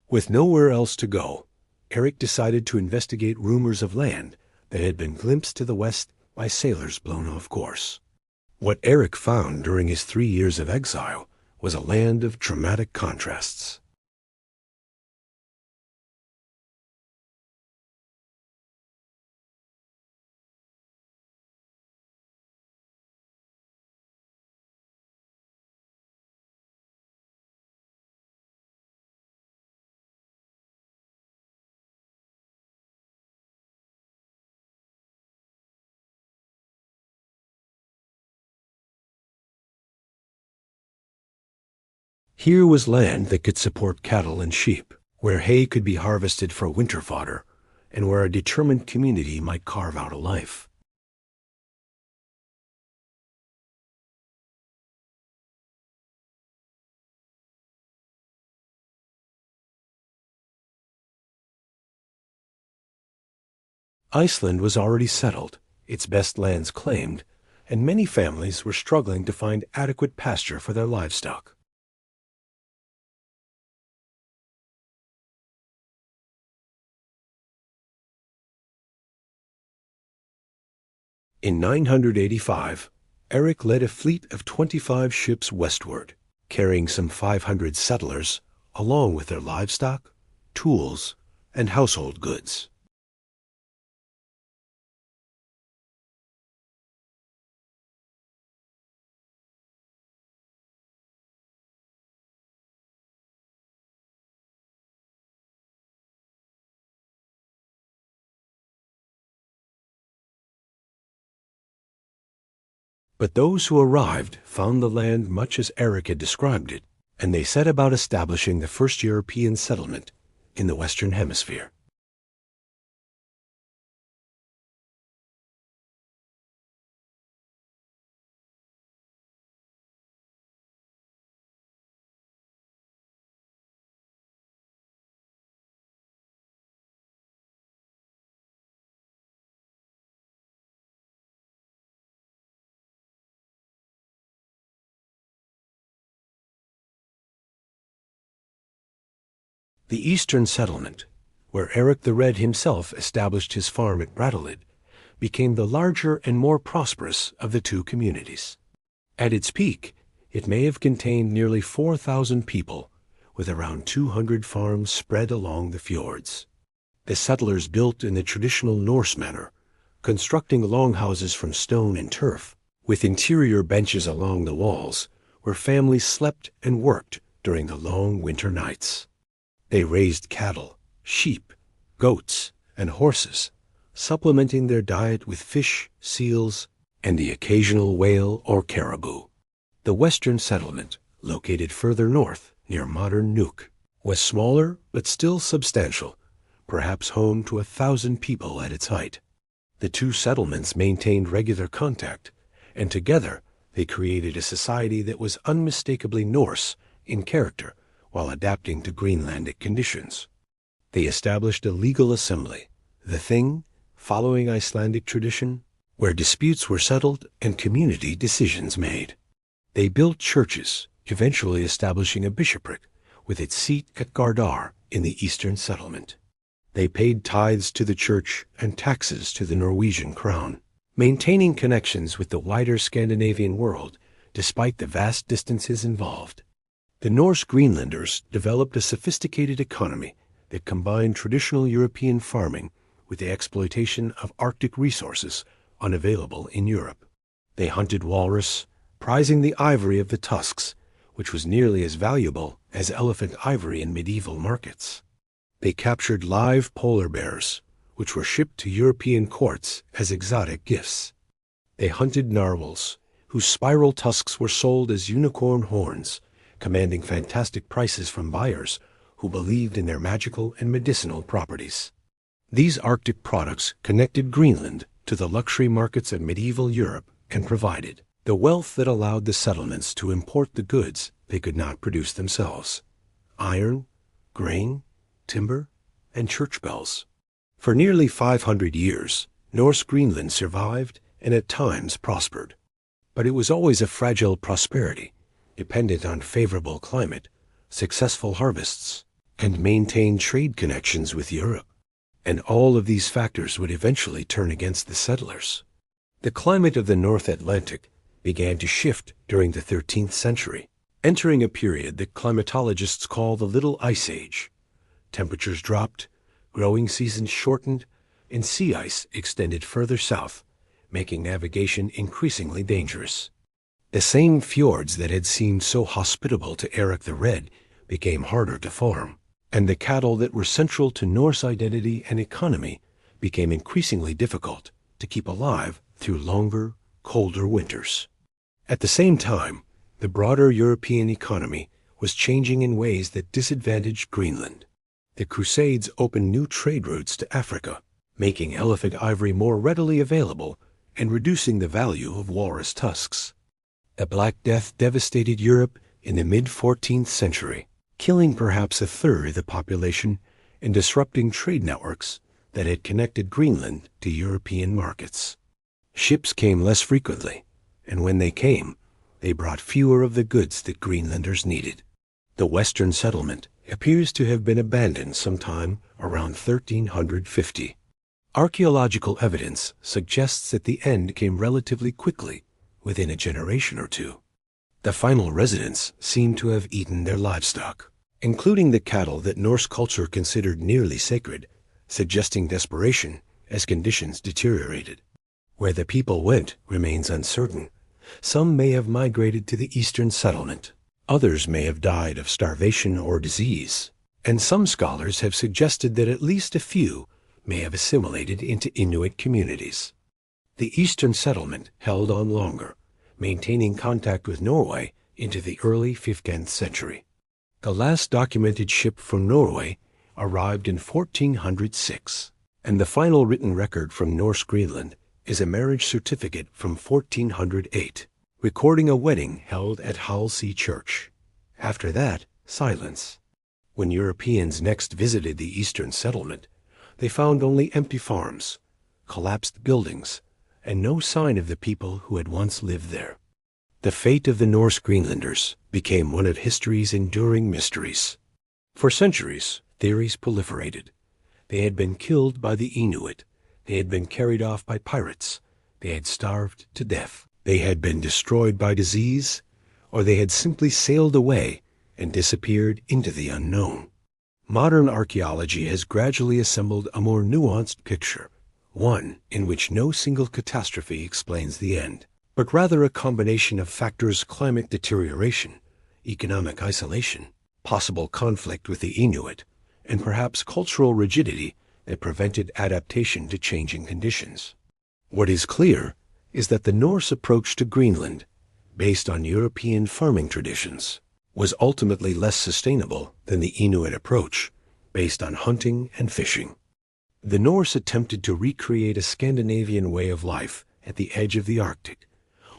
With nowhere else to go, Eric decided to investigate rumors of land that had been glimpsed to the west by sailors blown off course. What Eric found during his 3 years of exile was a land of dramatic contrasts. Here was land that could support cattle and sheep, where hay could be harvested for winter fodder, and where a determined community might carve out a life. Iceland was already settled, its best lands claimed, and many families were struggling to find adequate pasture for their livestock. In 985, Eric led a fleet of 25 ships westward, carrying some 500 settlers, along with their livestock, tools, and household goods. But those who arrived found the land much as Eric had described it, and they set about establishing the first European settlement in the Western Hemisphere. The Eastern Settlement, where Eric the Red himself established his farm at Brattahlid, became the larger and more prosperous of the two communities. At its peak, it may have contained nearly 4,000 people, with around 200 farms spread along the fjords. The settlers built in the traditional Norse manner, constructing longhouses from stone and turf, with interior benches along the walls, where families slept and worked during the long winter nights. They raised cattle, sheep, goats, and horses, supplementing their diet with fish, seals, and the occasional whale or caribou. The Western Settlement, located further north near modern Nuuk, was smaller but still substantial, perhaps home to 1,000 people at its height. The two settlements maintained regular contact, and together they created a society that was unmistakably Norse in character while adapting to Greenlandic conditions. They established a legal assembly, the Thing, following Icelandic tradition, where disputes were settled and community decisions made. They built churches, eventually establishing a bishopric with its seat at Gardar in the Eastern Settlement. They paid tithes to the church and taxes to the Norwegian crown, maintaining connections with the wider Scandinavian world despite the vast distances involved. The Norse Greenlanders developed a sophisticated economy that combined traditional European farming with the exploitation of Arctic resources unavailable in Europe. They hunted walrus, prizing the ivory of the tusks, which was nearly as valuable as elephant ivory in medieval markets. They captured live polar bears, which were shipped to European courts as exotic gifts. They hunted narwhals, whose spiral tusks were sold as unicorn horns, commanding fantastic prices from buyers who believed in their magical and medicinal properties. These Arctic products connected Greenland to the luxury markets of medieval Europe and provided the wealth that allowed the settlements to import the goods they could not produce themselves: iron, grain, timber, and church bells. For nearly 500 years, Norse Greenland survived and at times prospered. But it was always a fragile prosperity, dependent on favorable climate, successful harvests, and maintain trade connections with Europe. And all of these factors would eventually turn against the settlers. The climate of the North Atlantic began to shift during the 13th century, entering a period that climatologists call the Little Ice Age. Temperatures dropped, growing seasons shortened, and sea ice extended further south, making navigation increasingly dangerous. The same fjords that had seemed so hospitable to Eric the Red became harder to farm, and the cattle that were central to Norse identity and economy became increasingly difficult to keep alive through longer, colder winters. At the same time, the broader European economy was changing in ways that disadvantaged Greenland. The Crusades opened new trade routes to Africa, making elephant ivory more readily available and reducing the value of walrus tusks. The Black Death devastated Europe in the mid-14th century, killing perhaps a third of the population and disrupting trade networks that had connected Greenland to European markets. Ships came less frequently, and when they came, they brought fewer of the goods that Greenlanders needed. The Western settlement appears to have been abandoned sometime around 1350. Archaeological evidence suggests that the end came relatively quickly, within a generation or two. The final residents seem to have eaten their livestock, including the cattle that Norse culture considered nearly sacred, suggesting desperation as conditions deteriorated. Where the people went remains uncertain. Some may have migrated to the eastern settlement. Others may have died of starvation or disease. And some scholars have suggested that at least a few may have assimilated into Inuit communities. The eastern settlement held on longer, maintaining contact with Norway into the early 15th century. The last documented ship from Norway arrived in 1406, and the final written record from Norse Greenland is a marriage certificate from 1408, recording a wedding held at Halsey Church. After that, silence. When Europeans next visited the eastern settlement, they found only empty farms, collapsed buildings, and no sign of the people who had once lived there. The fate of the Norse Greenlanders became one of history's enduring mysteries. For centuries, theories proliferated. They had been killed by the Inuit. They had been carried off by pirates. They had starved to death. They had been destroyed by disease, or they had simply sailed away and disappeared into the unknown. Modern archaeology has gradually assembled a more nuanced picture, one in which no single catastrophe explains the end, but rather a combination of factors: climate deterioration, economic isolation, possible conflict with the Inuit, and perhaps cultural rigidity that prevented adaptation to changing conditions. What is clear is that the Norse approach to Greenland, based on European farming traditions, was ultimately less sustainable than the Inuit approach, based on hunting and fishing. The Norse attempted to recreate a Scandinavian way of life at the edge of the Arctic,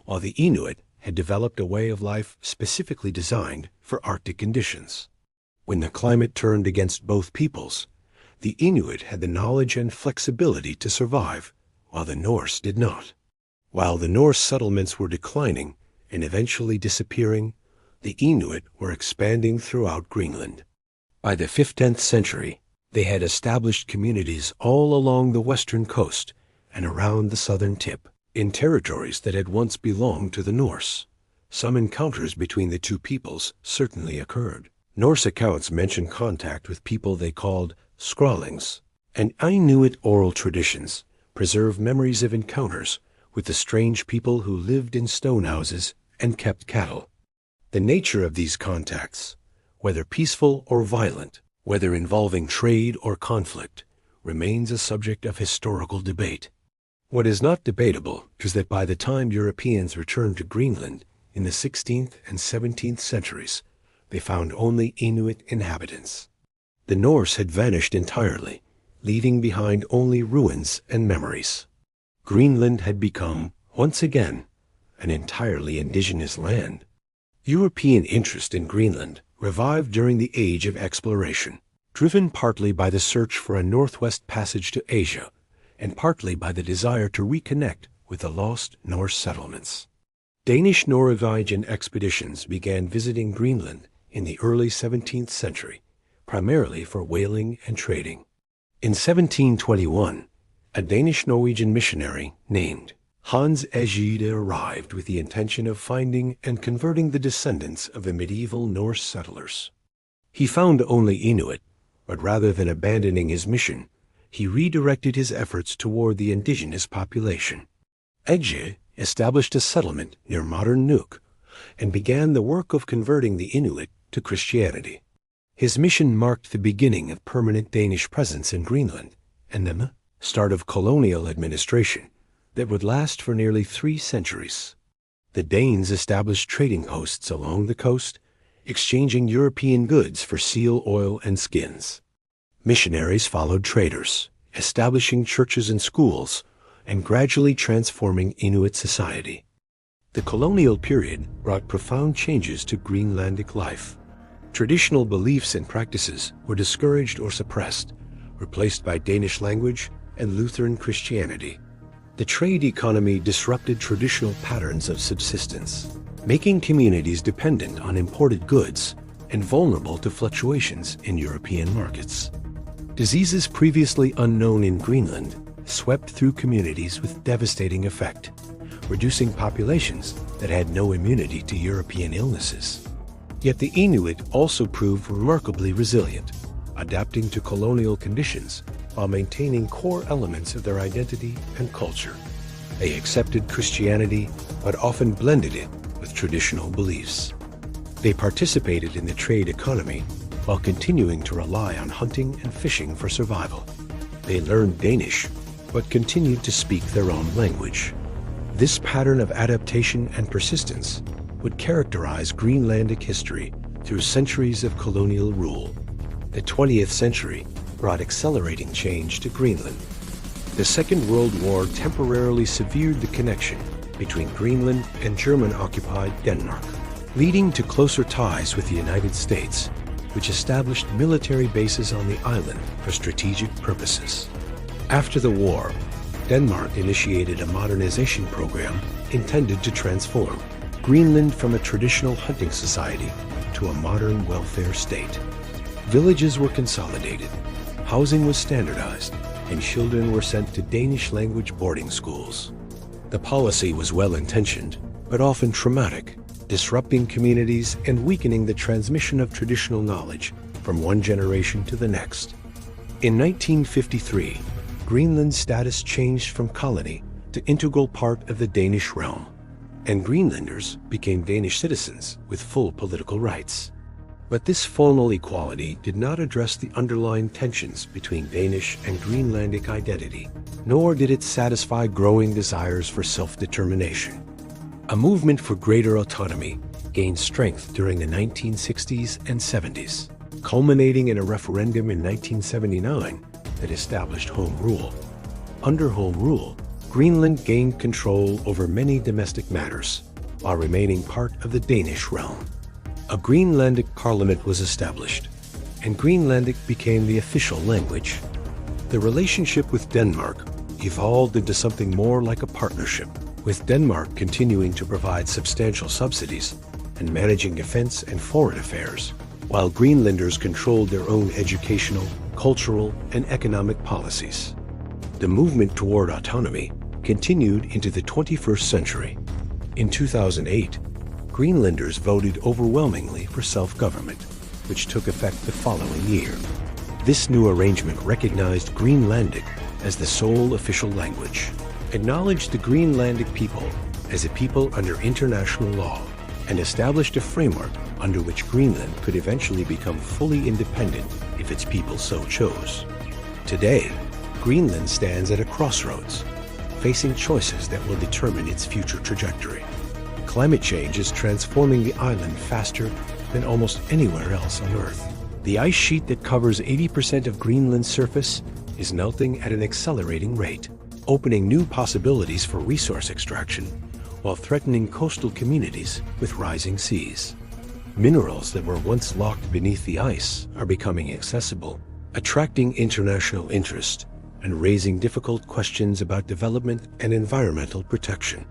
while the Inuit had developed a way of life specifically designed for Arctic conditions. When the climate turned against both peoples, the Inuit had the knowledge and flexibility to survive, while the Norse did not. While the Norse settlements were declining and eventually disappearing, the Inuit were expanding throughout Greenland. By the 15th century, they had established communities all along the western coast and around the southern tip, in territories that had once belonged to the Norse. Some encounters between the two peoples certainly occurred. Norse accounts mention contact with people they called Skrallings, and Inuit oral traditions preserve memories of encounters with the strange people who lived in stone houses and kept cattle. The nature of these contacts, whether peaceful or violent, whether involving trade or conflict, remains a subject of historical debate. What is not debatable is that by the time Europeans returned to Greenland in the 16th and 17th centuries, they found only Inuit inhabitants. The Norse had vanished entirely, leaving behind only ruins and memories. Greenland had become, once again, an entirely indigenous land. European interest in Greenland revived during the Age of Exploration, driven partly by the search for a northwest passage to Asia, and partly by the desire to reconnect with the lost Norse settlements. Danish Norwegian expeditions began visiting Greenland in the early 17th century, primarily for whaling and trading. In 1721, a Danish-Norwegian missionary named Hans Egede arrived with the intention of finding and converting the descendants of the medieval Norse settlers. He found only Inuit, but rather than abandoning his mission, he redirected his efforts toward the indigenous population. Egede established a settlement near modern Nuuk and began the work of converting the Inuit to Christianity. His mission marked the beginning of permanent Danish presence in Greenland and the start of colonial administration that would last for nearly 3 centuries. The Danes established trading posts along the coast, exchanging European goods for seal oil and skins. Missionaries followed traders, establishing churches and schools, and gradually transforming Inuit society. The colonial period brought profound changes to Greenlandic life. Traditional beliefs and practices were discouraged or suppressed, replaced by Danish language and Lutheran Christianity. The trade economy disrupted traditional patterns of subsistence, making communities dependent on imported goods and vulnerable to fluctuations in European markets. Diseases previously unknown in Greenland swept through communities with devastating effect, reducing populations that had no immunity to European illnesses. Yet the Inuit also proved remarkably resilient, adapting to colonial conditions while maintaining core elements of their identity and culture. They accepted Christianity, but often blended it with traditional beliefs. They participated in the trade economy while continuing to rely on hunting and fishing for survival. They learned Danish, but continued to speak their own language. This pattern of adaptation and persistence would characterize Greenlandic history through centuries of colonial rule. The 20th century brought accelerating change to Greenland. The Second World War temporarily severed the connection between Greenland and German-occupied Denmark, leading to closer ties with the United States, which established military bases on the island for strategic purposes. After the war, Denmark initiated a modernization program intended to transform Greenland from a traditional hunting society to a modern welfare state. Villages were consolidated, housing was standardized, and children were sent to Danish-language boarding schools. The policy was well-intentioned, but often traumatic, disrupting communities and weakening the transmission of traditional knowledge from one generation to the next. In 1953, Greenland's status changed from colony to integral part of the Danish realm, and Greenlanders became Danish citizens with full political rights. But this formal equality did not address the underlying tensions between Danish and Greenlandic identity, nor did it satisfy growing desires for self-determination. A movement for greater autonomy gained strength during the 1960s and 70s, culminating in a referendum in 1979 that established Home Rule. Under Home Rule, Greenland gained control over many domestic matters, while remaining part of the Danish realm. A Greenlandic parliament was established, and Greenlandic became the official language. The relationship with Denmark evolved into something more like a partnership, with Denmark continuing to provide substantial subsidies and managing defense and foreign affairs, while Greenlanders controlled their own educational, cultural, and economic policies. The movement toward autonomy continued into the 21st century. In 2008, Greenlanders voted overwhelmingly for self-government, which took effect the following year. This new arrangement recognized Greenlandic as the sole official language, acknowledged the Greenlandic people as a people under international law, and established a framework under which Greenland could eventually become fully independent if its people so chose. Today, Greenland stands at a crossroads, facing choices that will determine its future trajectory. Climate change is transforming the island faster than almost anywhere else on Earth. The ice sheet that covers 80% of Greenland's surface is melting at an accelerating rate, opening new possibilities for resource extraction while threatening coastal communities with rising seas. Minerals that were once locked beneath the ice are becoming accessible, attracting international interest and raising difficult questions about development and environmental protection.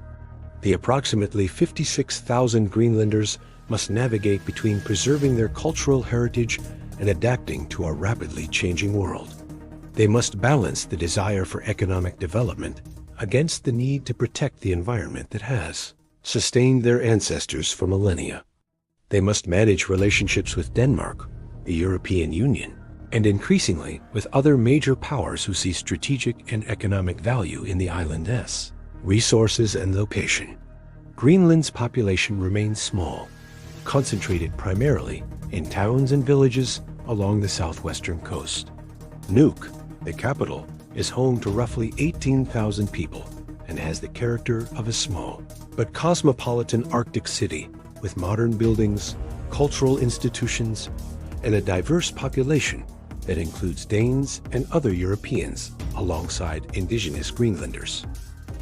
The approximately 56,000 Greenlanders must navigate between preserving their cultural heritage and adapting to a rapidly changing world. They must balance the desire for economic development against the need to protect the environment that has sustained their ancestors for millennia. They must manage relationships with Denmark, the European Union, and increasingly with other major powers who see strategic and economic value in the island's resources and location. Greenland's population remains small, concentrated primarily in towns and villages along the southwestern coast. Nuuk, the capital, is home to roughly 18,000 people and has the character of a small but cosmopolitan Arctic city with modern buildings, cultural institutions, and a diverse population that includes Danes and other Europeans alongside indigenous Greenlanders.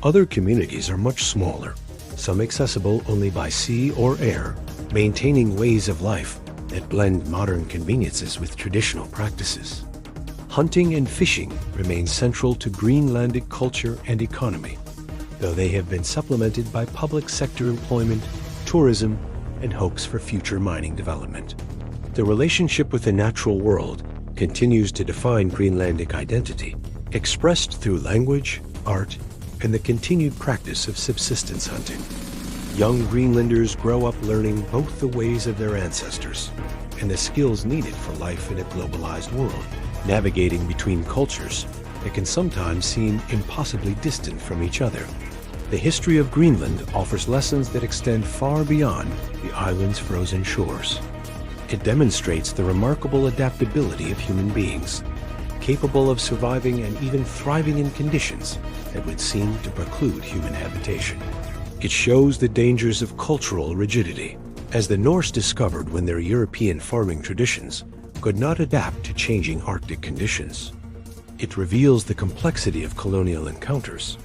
Other communities are much smaller, some accessible only by sea or air, maintaining ways of life that blend modern conveniences with traditional practices. Hunting and fishing remain central to Greenlandic culture and economy, though they have been supplemented by public sector employment, tourism, and hopes for future mining development. The relationship with the natural world continues to define Greenlandic identity, expressed through language, art, and the continued practice of subsistence hunting. Young Greenlanders grow up learning both the ways of their ancestors and the skills needed for life in a globalized world, navigating between cultures that can sometimes seem impossibly distant from each other. The history of Greenland offers lessons that extend far beyond the island's frozen shores. It demonstrates the remarkable adaptability of human beings, capable of surviving and even thriving in conditions that would seem to preclude human habitation. It shows the dangers of cultural rigidity, as the Norse discovered when their European farming traditions could not adapt to changing Arctic conditions. It reveals the complexity of colonial encounters,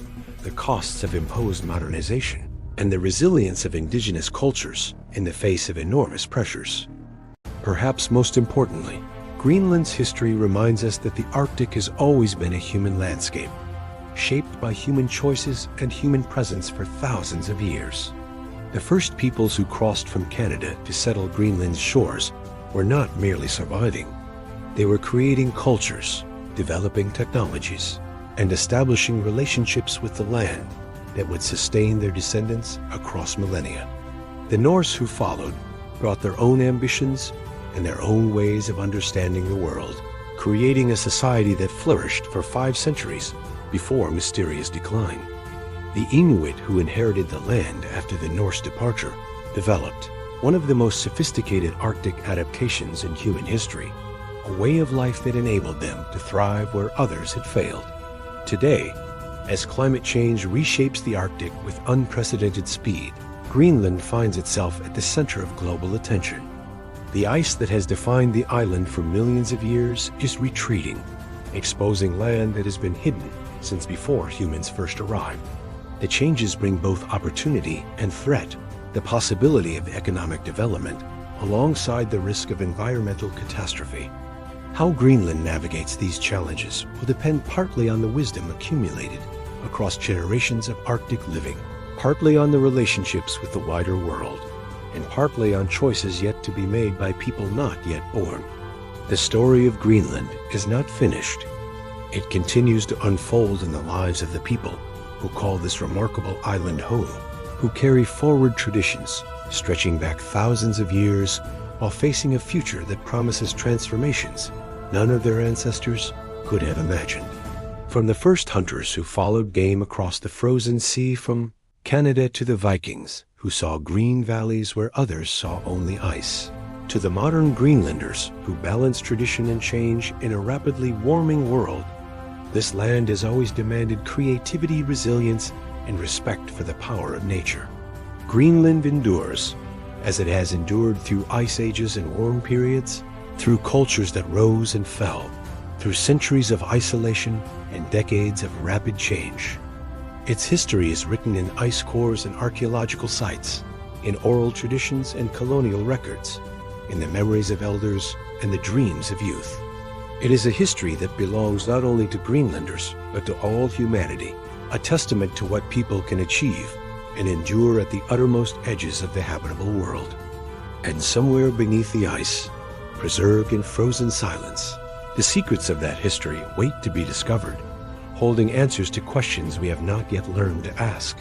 the costs of imposed modernization, and the resilience of indigenous cultures in the face of enormous pressures. Perhaps most importantly, Greenland's history reminds us that the Arctic has always been a human landscape, shaped by human choices and human presence for thousands of years. The first peoples who crossed from Canada to settle Greenland's shores were not merely surviving. They were creating cultures, developing technologies, and establishing relationships with the land that would sustain their descendants across millennia. The Norse who followed brought their own ambitions and their own ways of understanding the world, creating a society that flourished for 5 centuries before mysterious decline. The Inuit who inherited the land after the Norse departure developed one of the most sophisticated Arctic adaptations in human history, a way of life that enabled them to thrive where others had failed. Today, as climate change reshapes the Arctic with unprecedented speed, Greenland finds itself at the center of global attention. The ice that has defined the island for millions of years is retreating, exposing land that has been hidden since before humans first arrived. The changes bring both opportunity and threat, the possibility of economic development alongside the risk of environmental catastrophe. How Greenland navigates these challenges will depend partly on the wisdom accumulated across generations of Arctic living, partly on the relationships with the wider world, and partly on choices yet to be made by people not yet born. The story of Greenland is not finished. It continues to unfold in the lives of the people who call this remarkable island home, who carry forward traditions stretching back thousands of years while facing a future that promises transformations none of their ancestors could have imagined. From the first hunters who followed game across the frozen sea from Canada to the Vikings, who saw green valleys where others saw only ice, to the modern Greenlanders who balance tradition and change in a rapidly warming world, this land has always demanded creativity, resilience, and respect for the power of nature. Greenland endures, as it has endured through ice ages and warm periods, through cultures that rose and fell, through centuries of isolation and decades of rapid change. Its history is written in ice cores and archaeological sites, in oral traditions and colonial records, in the memories of elders and the dreams of youth. It is a history that belongs not only to Greenlanders, but to all humanity, a testament to what people can achieve and endure at the uttermost edges of the habitable world. And somewhere beneath the ice, preserved in frozen silence. The secrets of that history wait to be discovered, holding answers to questions we have not yet learned to ask.